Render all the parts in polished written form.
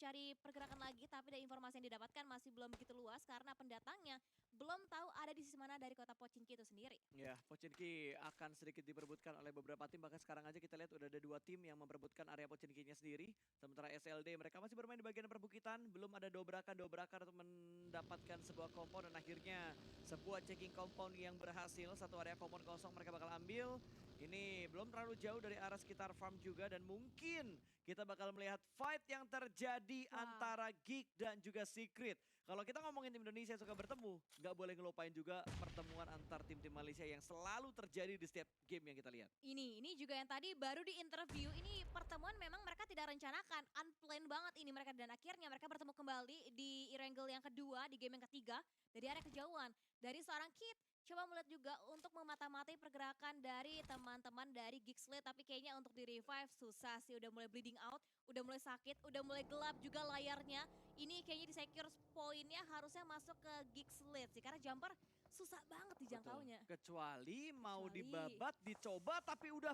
mencari pergerakan lagi, tapi dari informasi yang didapatkan masih belum begitu luas karena pendatangnya belum tahu ada di sisi mana dari kota Pochinki itu sendiri. Ya, Pochinki akan sedikit diperebutkan oleh beberapa tim. Bahkan sekarang aja kita lihat udah ada 2 tim yang memperebutkan area Pochinkinya sendiri. Sementara SLD mereka masih bermain di bagian perbukitan. Belum ada dobrakan-dobrakan untuk mendapatkan sebuah compound. Dan akhirnya sebuah checking compound yang berhasil. Satu area compound kosong mereka bakal ambil. Ini belum terlalu jauh dari arah sekitar farm juga. Dan mungkin kita bakal melihat fight yang terjadi antara Geek dan juga Secret. Kalau kita ngomongin tim Indonesia yang suka bertemu, nggak boleh ngelupain juga pertemuan antar tim-tim Malaysia yang selalu terjadi di setiap game yang kita lihat. Ini juga yang tadi baru di interview, ini pertemuan memang mereka tidak rencanakan, unplanned banget ini mereka dan akhirnya mereka bertemu kembali di Erangel yang kedua, di game yang ketiga dari area kejauhan. Dari seorang Kid, coba melihat juga untuk memata-matai pergerakan dari teman-teman dari Geekslate tapi kayaknya untuk di revive susah sih, udah mulai bleeding out, udah mulai sakit, udah mulai gelap juga layarnya. Ini kayaknya di secure poinnya harusnya masuk ke Geekslate sih karena jumper susah banget dijangkaunya. Kecuali mau Kecuali dibabat, dicoba tapi udah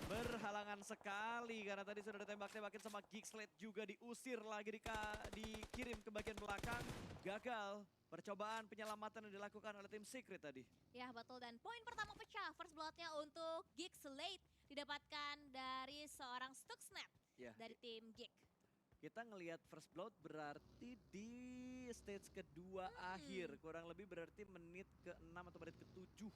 berhalangan sekali karena tadi sudah ditembak-tembakin sama Geekslate juga diusir lagi dikirim ke bagian belakang. Gagal percobaan penyelamatan yang dilakukan oleh tim Secret tadi. Ya betul, dan poin pertama pecah first blood-nya untuk Geekslate didapatkan dari seorang Stuxnet Ya. dari tim Geek. Kita ngelihat first blood berarti di stage kedua akhir. Kurang lebih berarti menit ke-6 atau menit ke-7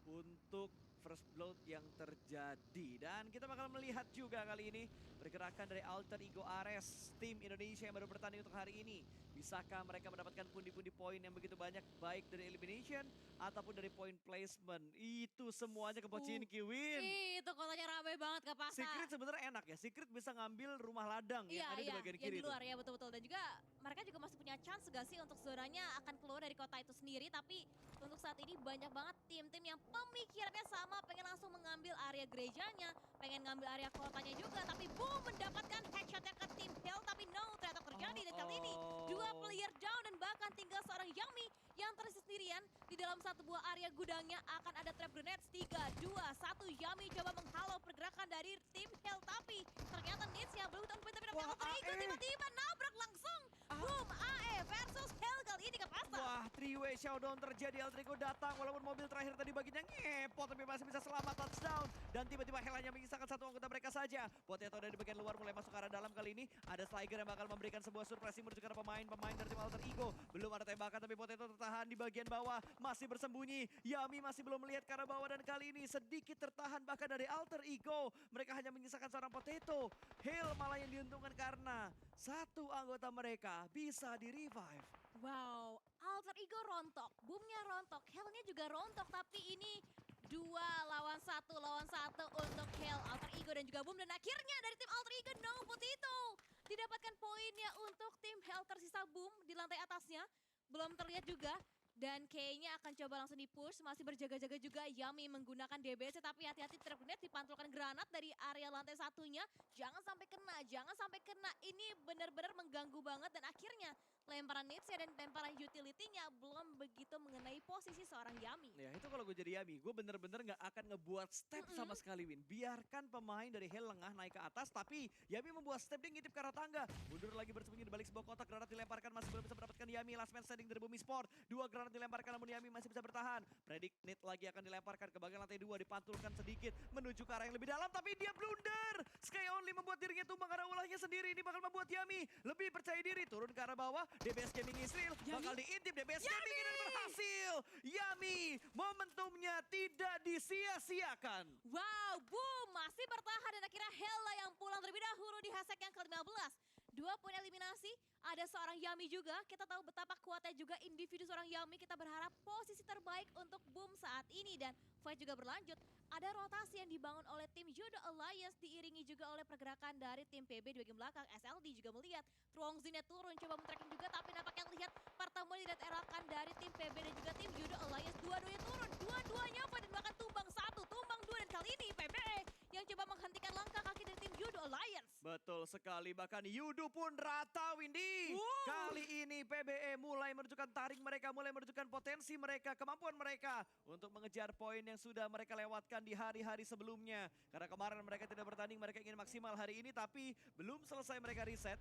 untuk first blood yang terjadi. Dan kita bakal melihat juga kali ini pergerakan dari Alter Ego Ares, tim Indonesia yang baru bertanding untuk hari ini. Bisakah mereka mendapatkan pundi-pundi poin yang begitu banyak baik dari elimination ataupun dari point placement. Itu semuanya ke Pochinki win. Itu kotanya ramai banget Kak Pasa. Secret sebenarnya enak ya. Secret bisa ngambil rumah ladang yang ada di bagian yang kiri di luar ya betul-betul. Dan juga mereka juga masih punya chance gak sih untuk zonanya akan keluar dari kota itu sendiri. Tapi untuk saat ini banyak banget tim-tim yang pemikirannya sama, pengen langsung mengambil area gerejanya, pengen ngambil area kotanya juga. Tapi boom, mendapatkan headshotnya ke tim Hell. Tapi no, ternyata terjadi. Dan kali ini 2 player down dan bahkan tinggal seorang Yami yang tersisa sendirian di dalam satu buah area gudangnya. Akan ada trap grenades 3, 2, 1. Yami coba menghalau pergerakan dari tim Hell. Tapi ternyata Nitsnya belum tahu tapi Alter Ego tiba-tiba nabrak langsung. Boom, AE versus Hell kali ini Kak Pasa. Wah, 3-way showdown terjadi. Alter Ego datang walaupun mobil terakhir tadi baginya ngepot tapi masih bisa selamat touchdown. Dan tiba-tiba Hell hanya mengisahkan satu anggota mereka saja. Potato dari bagian luar mulai masuk ke arah dalam kali ini. Ada Sliger yang bakal memberikan sebuah surprise menuju ke arah pemain dari tim Alter Ego. Belum ada tembakan tapi Potato tertahan di bagian bawah. Masih bersembunyi. Yami masih belum melihat ke arah bawah dan kali ini sedikit tertahan bahkan dari Alter Ego. Mereka hanya menyisakan seorang Potato. Hell malah yang diuntungkan karena satu anggota mereka bisa di-revive. Wow, Alter Ego rontok, boomnya rontok, Hellnya juga rontok. Tapi ini 2 lawan 1 untuk Hell, Alter Ego dan juga Boom. Dan akhirnya dari tim Alter Ego, no Potato didapatkan poinnya untuk tim Hell. Tersisa Boom di lantai atasnya, belum terlihat juga. Dan kayaknya akan coba langsung di-push, masih berjaga-jaga juga Yami menggunakan DBC. Tapi hati-hati trap grenade, dipantulkan granat dari area lantai satunya. Jangan sampai kena, jangan sampai kena. Ini benar-benar mengganggu banget dan akhirnya lemparan nitsnya dan lemparan utility-nya belum begitu mengenai posisi seorang Yami. Ya itu kalau gue jadi Yami, gue bener-bener gak akan ngebuat step sama sekali Win. Biarkan pemain dari Hell lengah naik ke atas, tapi Yami membuat step, dia ngintip ke arah tangga. Mundur lagi bersembunyi di balik sebuah kotak, granat dilemparkan, masih belum bisa mendapatkan Yami. Last man standing dari Bumi Sport, 2 granat dilemparkan namun Yami masih bisa bertahan. Predict Nit lagi akan dilemparkan ke bagian lantai 2, dipantulkan sedikit menuju ke arah yang lebih dalam, tapi dia blunder. Sky Only membuat dirinya tumbang karena ulahnya sendiri. Ini bakal membuat Yami lebih percaya diri, turun ke arah bawah. DBS Gaming Israel bakal diintip, DBS Gaming dan berhasil. Yami, momentumnya tidak disia-siakan. Wow, Boom masih bertahan dan akhirnya Hella yang pulang terlebih dahulu di hashtag yang ke-15. 2 poin eliminasi, ada seorang Yami juga. Kita tahu betapa kuatnya juga individu seorang Yami. Kita berharap posisi terbaik untuk Boom saat ini dan fight juga berlanjut. Ada rotasi yang dibangun oleh tim Judo Alliance diiringi juga oleh pergerakan dari tim PB di bagian belakang. SLD juga melihat Truongzinnya turun, coba men-tracking juga tapi nampaknya lihat pertemuan didaterakan dari tim PB dan juga tim Judo Alliance. Dua-duanya turun, dua-duanya fight dan bahkan tumbang 1, tumbang 2 dan kali ini PB yang coba menghentikan langkah kaki dari tim Judo Alliance. Betul sekali, bahkan Yudu pun rata, Windy. Kali ini PBE mulai menunjukkan taring mereka, mulai menunjukkan potensi mereka, kemampuan mereka untuk mengejar poin yang sudah mereka lewatkan di hari-hari sebelumnya. Karena kemarin mereka tidak bertanding, mereka ingin maksimal hari ini, tapi belum selesai mereka reset,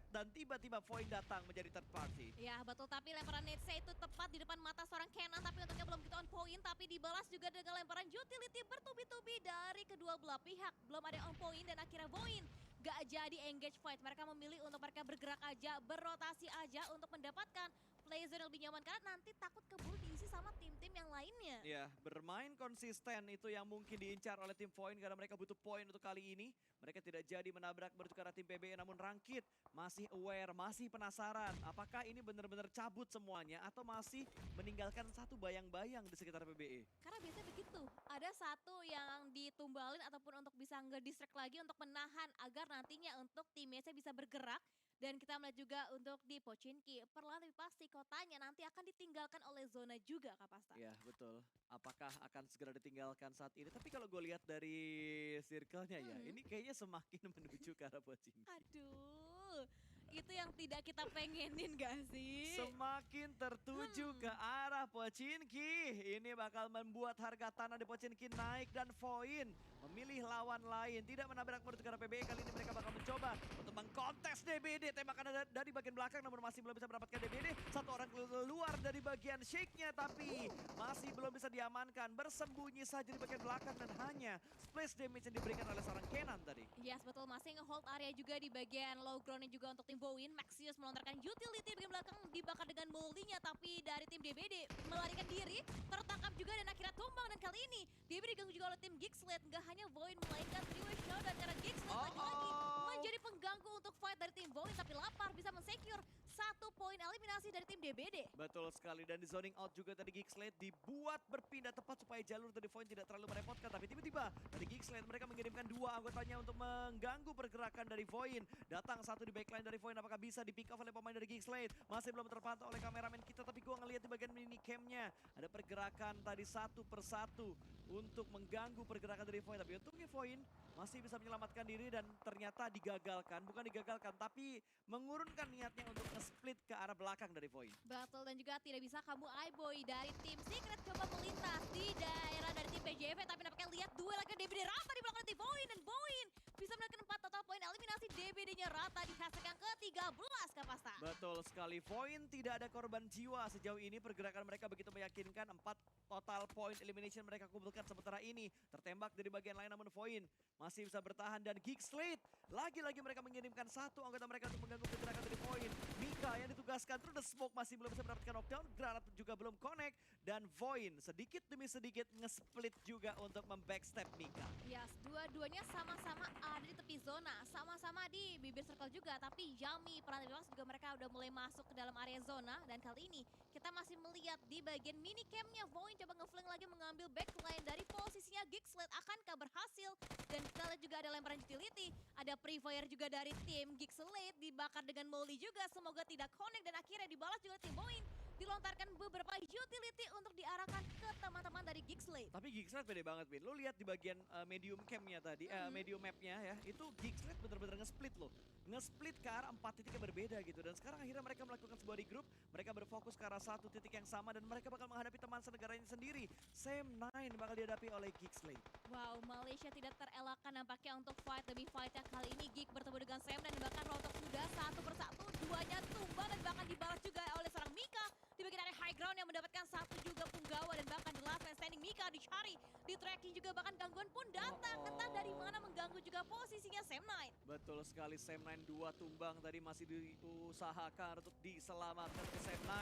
dan tiba-tiba poin datang menjadi third party. Ya betul, tapi lemparan Netse itu tepat di depan mata seorang Kenan, tapi untuknya belum gitu on point, tapi dibalas juga dengan lemparan utility bertubi-tubi dari kedua belah pihak. Belum ada on point dan akhirnya Voin gak jadi engage fight. Mereka memilih untuk mereka bergerak aja, berrotasi aja untuk mendapatkan play zone yang lebih nyaman. Karena nanti takut keburu diisi sama tim-tim yang lainnya. Ya, bermain konsisten itu yang mungkin diincar oleh tim Voin karena mereka butuh poin untuk kali ini. Mereka tidak jadi menabrak menuju ke arah tim PBE, namun Rangkit masih aware, masih penasaran. Apakah ini benar-benar cabut semuanya atau masih meninggalkan satu bayang-bayang di sekitar PBE? Karena biasanya begitu, ada satu yang ditumbalin ataupun untuk bisa nge-distract lagi untuk menahan agar nantinya untuk timnya bisa bergerak. Dan kita melihat juga untuk di Pochinki, perlahan tapi pasti kotanya nanti akan ditinggalkan oleh zona juga Kak Pasta. Ya, betul. Apakah akan segera ditinggalkan saat ini? Tapi kalau gue lihat dari circle-nya ya, ini kayaknya semakin menuju ke arah Pochinki. Aduh, itu yang tidak kita pengenin gak sih? Semakin tertuju ke arah Pochinki. Ini bakal membuat harga tanah di Pochinki naik dan Voin memilih lawan lain. Tidak menabrak menuju ke arah PBE. Kali ini mereka bakal mencoba untuk mengkontes DBD. Tembakan dari bagian belakang namun masih belum bisa mendapatkan DBD. Satu orang keluar dari bagian shake-nya tapi masih belum bisa diamankan. Bersembunyi saja di bagian belakang dan hanya splash damage yang diberikan oleh seorang Kenan tadi. Yes, betul. Masih nge-hold area juga di bagian low ground-nya juga untuk tim Voin. Maxius melontarkan utility bagian belakang dibakar dengan moldy-nya. Tapi dari tim DBD melarikan diri, tertangkap juga dan akhirnya tumbang. Dan kali ini DBD diganggu juga oleh tim Geekslate. Nggak hanya Voin melainkan three-way showdown karena Geekslate lagi-lagi menjadi pengganggu untuk fight dari tim Voin. Tapi lapar bisa men-secure 1 poin eliminasi dari tim DBD. Betul sekali, dan di zoning out juga tadi Geekslate dibuat berpindah tepat supaya jalur dari Voin tidak terlalu merepotkan. Tapi tiba-tiba dari Geekslate mereka mengirimkan 2 anggotanya untuk mengganggu pergerakan dari Voin. Datang satu di backline dari Voin, apakah bisa di pick off oleh pemain dari Geekslate? Masih belum terpantau oleh kameramen kita, tapi gua ngelihat di bagian minicamnya ada pergerakan tadi satu persatu untuk mengganggu pergerakan dari Voin. Tapi untungnya Voin masih bisa menyelamatkan diri dan ternyata digagalkan. Bukan digagalkan, tapi mengurunkan niatnya untuk nge-split ke arah belakang dari Voin. Betul, dan juga tidak bisa kamu iBoy dari tim Secret coba melintas di daerah dari tim PJV. Tapi nampaknya lihat duel lagi DBD rata di belakang tim Voin. Dan Voin bisa mendapatkan 4 total poin eliminasi. DBD-nya rata di hashtag yang ke-13 Kak Pasta. Betul sekali, Voin tidak ada korban jiwa sejauh ini. Pergerakan mereka begitu meyakinkan. 4 total point elimination mereka kumpulkan sementara ini. Tertembak dari bagian lain namun Voin masih bisa bertahan. Dan Geekslate lagi-lagi mereka mengirimkan satu anggota mereka untuk mengganggu pergerakan dari Voin. Mika yang ditugaskan through the smoke masih belum bisa mendapatkan knockdown. Granat juga belum connect. Dan Voin sedikit demi sedikit nge-split juga untuk membackstep Mika. Yes, dua-duanya sama-sama ada di tepi zona, sama-sama di bibir circle juga. Tapi Yami, Peran Bebas juga mereka udah mulai masuk ke dalam area zona. Dan kali ini kita masih melihat di bagian minicamnya Voin coba nge-flank lagi mengambil backline dari posisinya Geekslate. Akankah berhasil? Dan kita lihat juga ada lemparan utility, ada pre-fire juga dari tim Geekslate, dibakar dengan molly juga. Semoga tidak connect dan akhirnya dibalas juga tim Voin. Dilontarkan beberapa utility untuk diarahkan ke teman-teman dari Geekslate. Tapi Geekslate pede banget, Bin. Lo lihat di bagian medium campnya tadi, medium mapnya ya, itu Geekslate bener-bener nge-split loh. Nge-split ke arah 4 titik yang berbeda gitu. Dan sekarang akhirnya mereka melakukan sebuah regroup, mereka berfokus ke arah 1 titik yang sama dan mereka bakal menghadapi teman senegaranya sendiri. Sam9 bakal dihadapi oleh Geekslate. Wow, Malaysia tidak terelakkan nampaknya untuk fight demi fight yang kali ini. Geek bertemu dengan Sam dan bahkan rontok sudah satu persatu, duanya tumbang dan bahkan dibalas juga oleh seorang Mika. Di bagian area high ground yang mendapatkan satu juga Punggawa dan bahkan the last man standing Mika dicari. Di tracking juga bahkan gangguan pun datang. Entah dari mana mengganggu juga posisinya Sam9. Betul sekali, Sam9 2 tumbang tadi masih diusahakan untuk diselamatkan ke Sam9.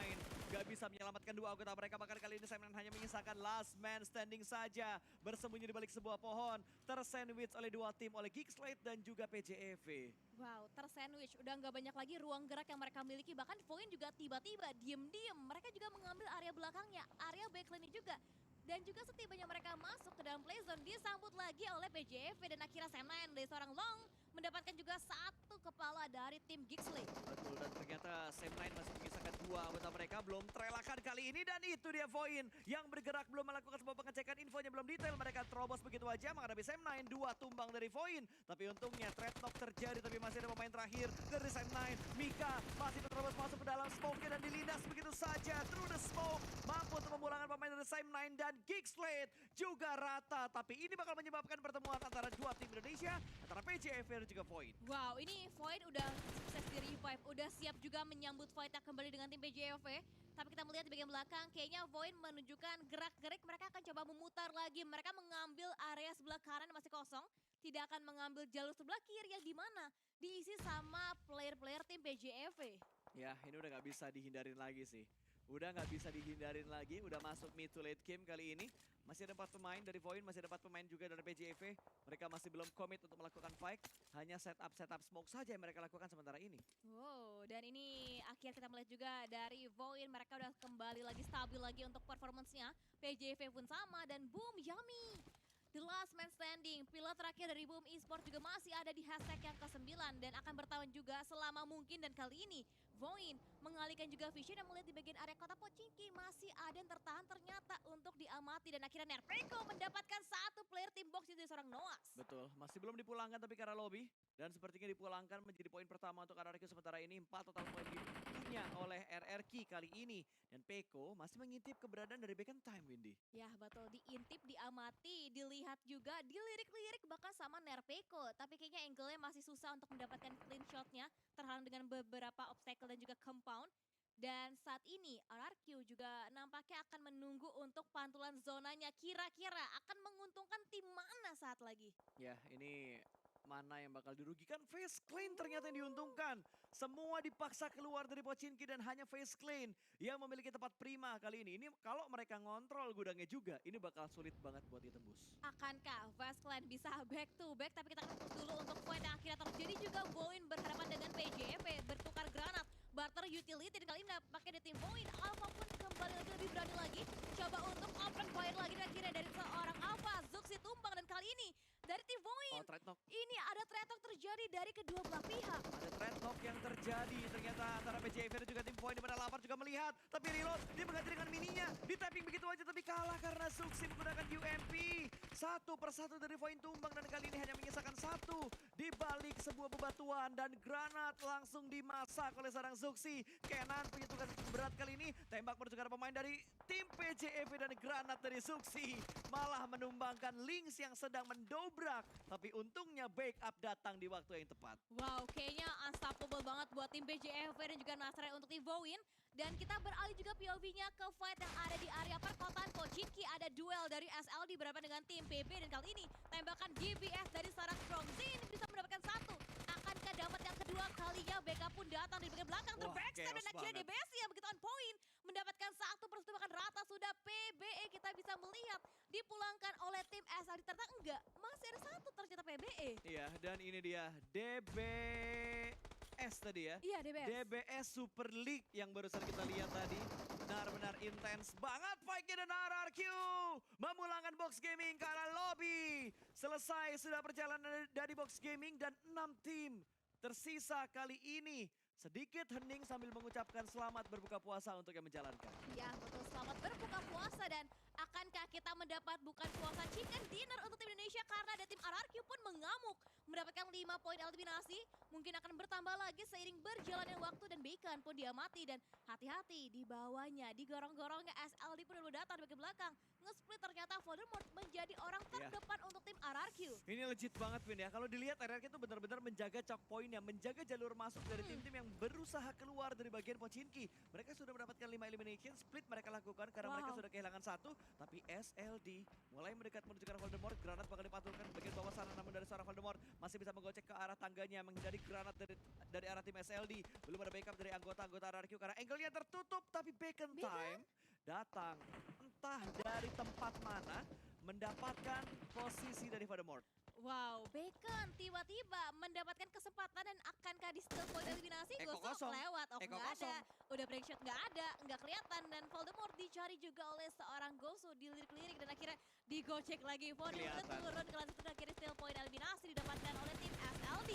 Gak bisa menyelamatkan 2 anggota mereka, bahkan kali ini Sam9 hanya menyisakan last man standing saja. Bersembunyi di balik sebuah pohon, tersandwich oleh 2 tim, oleh Geekslate dan juga PJEV. Wow, tersandwich. Udah nggak banyak lagi ruang gerak yang mereka miliki. Bahkan Voin juga tiba-tiba diem-diem. Mereka juga mengambil area belakangnya, area backline juga. Dan juga setibanya mereka masuk ke dalam playzone disambut lagi oleh PJV dan akhirnya Sam9 dari seorang Long mendapatkan juga satu kepala dari tim Geekslate. Betul, dan ternyata Sam9 masih menyisakan 2 dua anggota mereka belum terelakkan kali ini, dan itu dia Voin yang bergerak belum melakukan sebuah pengecekan, infonya belum detail, mereka terobos begitu aja menghadapi Sam9, dua tumbang dari Voin. Tapi untungnya trade knock terjadi, tapi masih ada pemain terakhir dari Sam9. Mika masih terobos masuk ke dalam smoke dan dilindas begitu saja through the smoke, mampu untuk memulangkan pemain dari Sam9, dan Geekslate juga rata. Tapi ini bakal menyebabkan pertemuan antara dua tim Indonesia, antara PJF dan juga Voin. Wow, ini Void udah sukses di revive, udah siap juga menyambut fight kembali dengan tim PJV. Tapi kita melihat di bagian belakang, kayaknya Void menunjukkan gerak-gerik, mereka akan coba memutar lagi. Mereka mengambil area sebelah kanan yang masih kosong, tidak akan mengambil jalur sebelah kiri yang dimana diisi sama player-player tim PJV. Ya, ini udah nggak bisa dihindarin lagi sih. Udah nggak bisa dihindarin lagi, udah masuk mid to late game kali ini. Masih ada 4 pemain dari Voin, masih ada 4 pemain juga dari PJV. Mereka masih belum komit untuk melakukan fight. Hanya setup smoke saja yang mereka lakukan sementara ini. Wow, dan ini akhir kita melihat juga dari Void, mereka udah kembali lagi stabil lagi untuk performance-nya. PJV pun sama, dan Boom Yummy, the last man standing. Pilot terakhir dari Boom Esports juga masih ada di hashtag yang ke-9 dan akan bertahan juga selama mungkin. Dan kali ini Void mengalihkan juga vision dan melihat di bagian area kota Pochinki masih ada yang tertahan ternyata untuk diamati. Dan akhirnya Nerpeko mendapatkan satu player tim box itu dari seorang Noas. Betul, masih belum dipulangkan tapi karena lobby. Dan sepertinya dipulangkan menjadi poin pertama untuk RRQ sementara ini. 4 total poin dipunya oleh RRQ kali ini. Dan Peko masih mengintip keberadaan dari Beacon Time, Windy. Ya betul, diintip, diamati, dilihat juga, dilirik-lirik bahkan sama Nerpeko. Tapi kayaknya angle-nya masih susah untuk mendapatkan clean shot-nya, terhalang dengan beberapa obstacle dan juga compound. Dan saat ini RRQ juga nampaknya akan menunggu untuk pantulan zonanya. Kira-kira akan menguntungkan tim mana saat lagi? Ya, ini mana yang bakal dirugikan? Face Clean ternyata yang diuntungkan. Semua dipaksa keluar dari Pochinki dan hanya Face Clean yang memiliki tempat prima kali ini. Ini kalau mereka ngontrol gudangnya juga, ini bakal sulit banget buat ditembus. Akankah Fast Clan bisa back to back? Tapi kita akan fokus dulu untuk poin yang akhirnya terjadi juga. Void berhadapan dengan PJV, bertukar granat, barter utility, dan kali ini pakai di tim Void. Alpha pun kembali lagi lebih berani lagi, coba untuk open fire lagi, dan akhirnya dari seorang Alpha, Zuxi tumbang. Dan kali ini dari tim Void, Oh, trade knock. ini ada trade talk terjadi dari kedua belah pihak. Ada trade knock yang terjadi ternyata antara PJV dan juga tim Void, di mana Lapar juga melihat. Tapi reload, dia mengganti dengan mininya. Di tapping begitu aja tapi kalah karena Zuxi menggunakan UMP. Satu persatu dari Void tumbang, dan kali ini hanya menyisakan satu di balik sebuah bebatuan, dan granat langsung dimasak oleh seorang Zuxi. Kenan punya tugas berat kali ini, tembak menuju ke arah pemain dari tim PJV, dan granat dari Zuxi malah menumbangkan Lynx yang sedang mendobrak. Tapi untungnya backup datang di waktu yang tepat. Wow, kayaknya unstoppable banget buat tim PJV dan juga Nasre untuk tim Void. Dan kita beralih juga POV-nya ke fight yang ada di area perkotaan Pochinki. Ada duel dari SLD berhadapan dengan tim PB, dan kali ini tembakan GBS dari seorang Strongzin bisa mendapatkan satu. Akankah dapat yang kedua kalinya? Backup pun datang di bagian belakang, Wah, terbackstab, dan chaos akhirnya banget. DBS yang begitu on point mendapatkan satu persatu, bahkan rata sudah PBE. Kita bisa melihat dipulangkan oleh tim SLD, ternyata enggak, masih ada satu ternyata PBE. Iya, dan ini dia DBS tadi ya. Iya, DBS. DBS Super League yang barusan kita lihat tadi. Benar-benar intens banget fight-nya, dan RRQ memulangkan Box Gaming ke arah lobby. Selesai sudah perjalanan dari Box Gaming, dan 6 tim tersisa kali ini. Sedikit hening sambil mengucapkan selamat berbuka puasa untuk yang menjalankan. Ya betul, selamat berbuka puasa. Dan akankah kita mendapat bukan puasa chicken dinner untuk tim Indonesia, karena ada tim RRQ pun mengamuk mendapatkan 5 poin eliminasi. Mungkin akan bertambah lagi seiring berjalannya waktu, dan Bacon pun diamati. Dan hati-hati di bawahnya, di gorong-gorongnya SLD pun udah datang di bagian belakang. Nge-split ternyata Voldemort menjadi orang terdepan untuk tim RRQ. Ini legit banget, Win ya. Kalau dilihat RRQ itu benar-benar menjaga choke point-nya, menjaga jalur masuk dari tim-tim yang berusaha keluar dari bagian Pochinki. Mereka sudah mendapatkan 5 elimination, split mereka lakukan karena mereka sudah kehilangan satu. Tapi SLD mulai mendekat menuju ke arah Voldemort. Granat bakal dipantulkan ke bagian bawah sana, namun dari seorang Voldemort masih bisa menggocek ke arah tangganya, menghindari granat dari arah tim SLD. Belum ada backup dari anggota-anggota RRQ karena angle-nya tertutup. Tapi Beacon Time datang entah dari tempat mana mendapatkan posisi dari Voldemort. Wow, Bacon tiba-tiba mendapatkan kesempatan, dan akankah di steal point eliminasi? Eko Gosok kosong. lewat, oh Eko nggak ada. kosong. Udah break shot nggak ada, nggak kelihatan. Dan Voldemort dicari juga oleh seorang Gosu, dilirik-lirik, dan akhirnya digocek lagi. Voldemort Kelihatan. turun ke lantai, dan akhirnya steal point eliminasi didapatkan oleh tim SLD.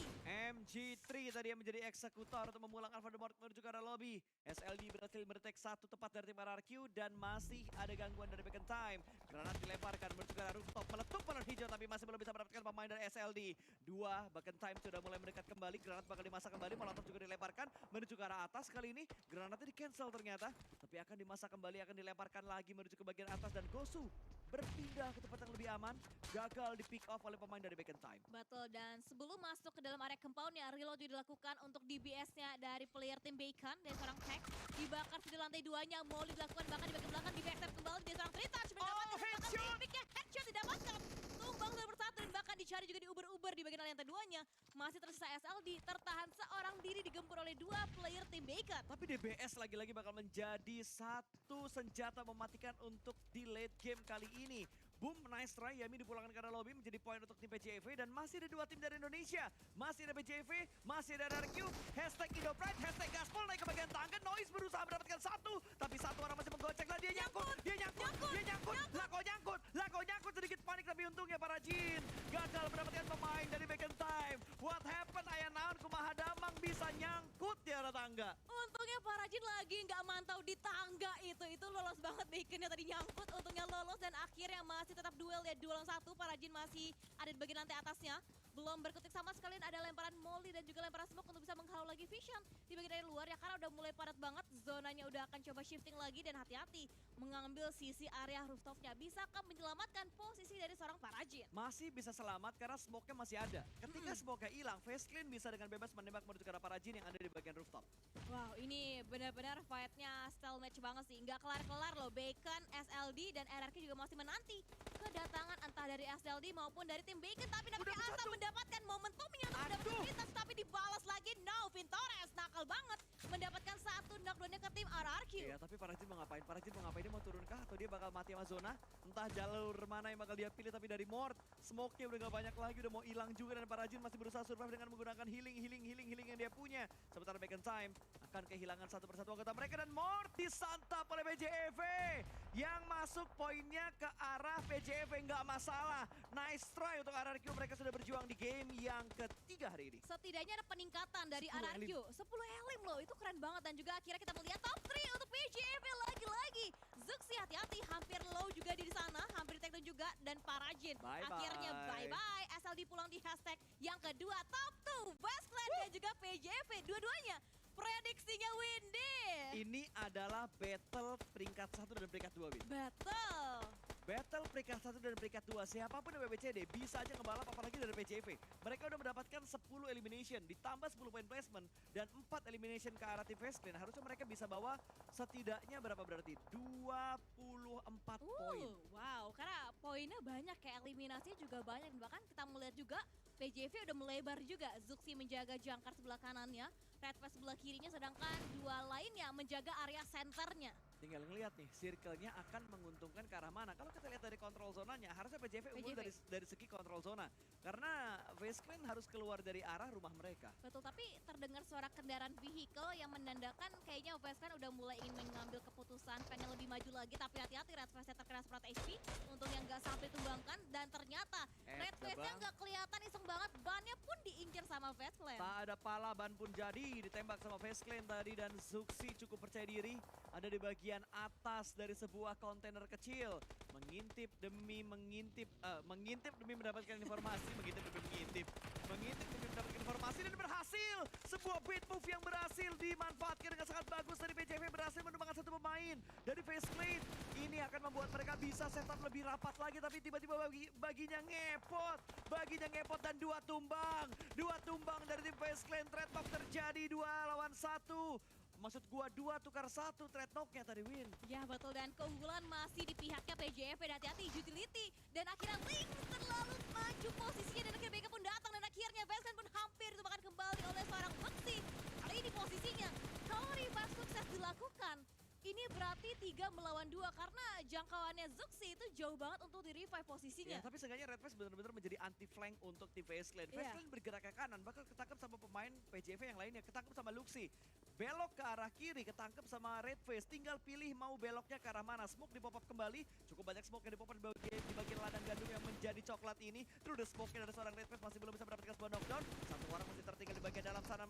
G3 tadi yang menjadi eksekutor untuk memulangkan Voldemort menuju ke arah lobby. SLD berhasil mendetek satu tepat dari tim RRQ dan masih ada gangguan dari Back in Time. Granat dilemparkan menuju ke arah rooftop, meletup balon hijau tapi masih belum bisa mendapatkan pemain dari SLD. Dua, Back in Time sudah mulai mendekat kembali, granat bakal dimasak kembali, molotov juga dilemparkan menuju ke arah atas. Kali ini granatnya di cancel ternyata, tapi akan dimasak kembali, akan dilemparkan lagi menuju ke bagian atas dan Gosu berpindah ke tempat yang lebih aman, gagal di pick off oleh pemain dari Back in Time. Betul, dan sebelum masuk ke dalam area compound ya, reload juga dilakukan untuk DBS-nya dari player tim Bacon. Dan seorang tag dibakar di lantai 2-nya, Molly dilakukan bahkan di bagian belakang di backstab kembali. Dia seorang 3-touch mendapatkan headshot! picknya, headshot didapatkan. Tumbang satu persatu dan bahkan dicari juga di uber-uber di bagian lantai 2-nya. Masih tersisa SLD, tertahan seorang diri digempur oleh dua player tim Bacon. Tapi DBS lagi-lagi bakal menjadi satu senjata mematikan untuk di late game kali ini. Boom, nice try, Yami dipulangkan ke arah lobby menjadi poin untuk tim PJV dan masih ada dua tim dari Indonesia. Masih ada PJV, masih ada RRQ, hashtag Indopride, hashtag Gaspol naik ke bagian tangga, Noise berusaha mendapatkan satu, tapi satu orang masih menggocek lah, dia nyangkut, Lako nyangkut, sedikit panik tapi untungnya para Jin gagal mendapatkan pemain dari Back in Time. What happened, Ayah Naon kumaha damang bisa nyangkut di arah tangga. Untungnya para Jin lagi nggak mantau di tangga itu lolos banget Baconnya tadi nyangkut, untungnya lolos dan akhirnya masih tetap duel ya, 2 lawan 1. Para Jin masih ada di bagian lantai atasnya. Belum berkutik sama sekali, ada lemparan Molly dan juga lemparan smoke untuk bisa menghalau lagi Vision di bagian dari luar ya, karena udah mulai padat banget. Zonanya udah akan coba shifting lagi dan hati-hati mengambil sisi area rooftopnya. Bisakah menyelamatkan posisi dari seorang Parajin? Masih bisa selamat karena smoke-nya masih ada. Ketika smoke-nya hilang, Face Clean bisa dengan bebas menembak menuju ke arah Parajin yang ada di bagian rooftop. Wow, ini benar-benar fight-nya style match banget sih. Nggak kelar-kelar loh. Bacon, SLD, dan RRQ juga masih menanti kedatangan entah dari SLD maupun dari tim Bacon. Tapi Asa mendapatkan momentumnya untuk mendapatkan Vintas, tapi dibalas lagi. No, Vintores nakal banget mendapatkan satu knockdown-nya ke tim RRQ. Iya, tapi Parajin mau ngapain? Dia mau turunkah atau dia bakal mati sama zona? Entah jalur mana yang bakal dia pilih, tapi dari Mort, smoke-nya udah gak banyak lagi, udah mau hilang juga dan Parajin masih berusaha survive dengan menggunakan healing yang dia punya. Sementara Back in Time akan kehilangan satu persatu anggota mereka dan Mort disantap oleh PJV yang masuk poinnya ke arah PJV, nggak masalah. Nice try untuk RRQ, mereka sudah berjuang di game yang ketiga hari ini. Setidaknya ada peningkatan dari 10 RRQ. 10 elim loh, itu keren banget. Dan juga akhirnya kita melihat top 3 untuk PJV lagi-lagi. Zuxi hati-hati, hampir low juga di sana, hampir di juga. Dan Parajin akhirnya bye-bye. SLD pulang di hashtag yang kedua, top 2, Westland dan juga PJV. Dua-duanya prediksinya Windy. Ini adalah battle peringkat 1 dan peringkat 2, Win. Battle peringkat 1 dan peringkat 2, siapapun dari WBCD bisa aja ngebalap apalagi dari PJV. Mereka udah mendapatkan 10 elimination, ditambah 10 point placement, dan 4 elimination ke arah tim Face Clan. Harusnya mereka bisa bawa setidaknya berapa berarti? 24 poin. Wow, karena poinnya banyak, kayak eliminasinya juga banyak. Bahkan kita melihat juga PJV udah melebar juga. Zuxi menjaga jangkar sebelah kanannya, Redfest sebelah kirinya, sedangkan dua lainnya menjaga area senternya. Tinggal ngelihat nih, circle-nya akan menguntungkan ke arah mana. Kalau kita lihat dari kontrol zonanya, harusnya PJV unggul dari segi kontrol zona. Karena Face Clan harus keluar dari arah rumah mereka. Betul, tapi terdengar suara kendaraan vehicle yang menandakan kayaknya Face Clan udah mulai ingin mengambil keputusan, pengen lebih maju lagi. Tapi hati-hati, Red Face-nya terkena semprot HP, untuk yang gak sampai tumbangkan. Dan ternyata Red Face-nya gak kelihatan, iseng banget. Bannya pun diincar sama Face Clan. Tak ada pala, ban pun jadi ditembak sama Face Clan tadi. Dan Zuxi cukup percaya diri, ada di bagian atas dari sebuah kontainer kecil, mengintip demi mendapatkan informasi, mengintip demi mendapatkan informasi dan berhasil. Sebuah bait move yang berhasil dimanfaatkan dengan sangat bagus dari PJV, berhasil menumbangkan satu pemain dari Face Clan. Ini akan membuat mereka bisa setup lebih rapat lagi, tapi tiba-tiba baginya ngepot dan dua tumbang dari tim Face Clan. Trade talk terjadi 2 lawan 1. Maksud gua 2 tukar 1 trade talk-nya tadi, Win. Ya betul, dan keunggulan masih di pihaknya PJV. Dan hati-hati utility. Dan akhirnya Link terlalu maju posisinya dan akhirnya BK pun datang. Dan akhirnya Veskan pun hampir ditumbangkan kembali oleh seorang Zuxi. Kali ini posisinya, kalau revive sukses dilakukan, ini berarti 3 melawan 2 karena jangkauannya Zuxi itu jauh banget untuk di-revive posisinya. Ya, tapi seenggaknya Red Face benar-benar menjadi anti-flank untuk tim Face Clan. Face Clan bergerak ke kanan, bakal ketangkep sama pemain PJV yang lainnya, ketangkep sama Luxi. Belok ke arah kiri, ketangkep sama Red Face. Tinggal pilih mau beloknya ke arah mana. Smoke di pop-up kembali, cukup banyak smoke yang di pop-up di bagian ladang gandum yang menjadi coklat ini. Terus ada smoke-nya dari seorang Red Face, masih belum bisa mendapatkan sebuah knockdown. Satu orang masih tertinggal di bagian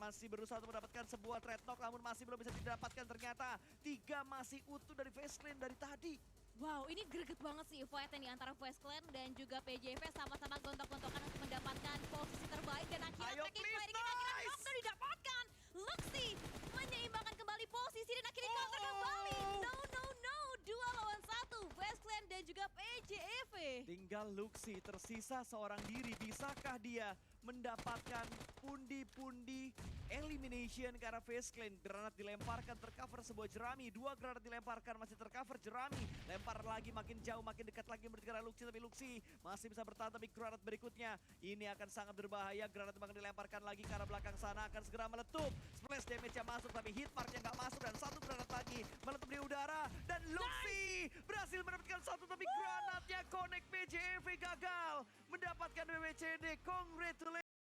masih berusaha untuk mendapatkan sebuah trade knock, namun masih belum bisa didapatkan ternyata. 3 masih utuh dari Face Clan dari tadi. Wow, ini greget banget sih fight yang antara Face Clan dan juga PJV sama-sama gontok-gontokan untuk mendapatkan posisi terbaik dan akhirnya Ayo, tracking please, fighting akhirnya nice! knockdown didapatkan. Luxy menyeimbangkan kembali posisi dan akhirnya counter kembali. No, no, no. 2 lawan 1. Face Clan dan juga PJV. Tinggal Luxy tersisa seorang diri. Bisakah dia mendapatkan pundi-pundi elimination ke arah Face Clan? Granat dilemparkan tercover sebuah jerami. 2 granat dilemparkan masih tercover jerami. Lempar lagi makin jauh, makin dekat lagi menuju ke arah Luxy. Tapi Luxy masih bisa bertahan, tapi granat berikutnya ini akan sangat berbahaya. Granat bahkan dilemparkan lagi ke arah belakang sana, akan segera meletup. Splash damage-nya masuk tapi hit mark-nya nggak masuk. Dan 1 granat lagi meletup di udara. Dan Luxy berhasil mendapatkan 1 tapi granatnya connect. PJV gagal mendapatkan WWCD. Congratulations.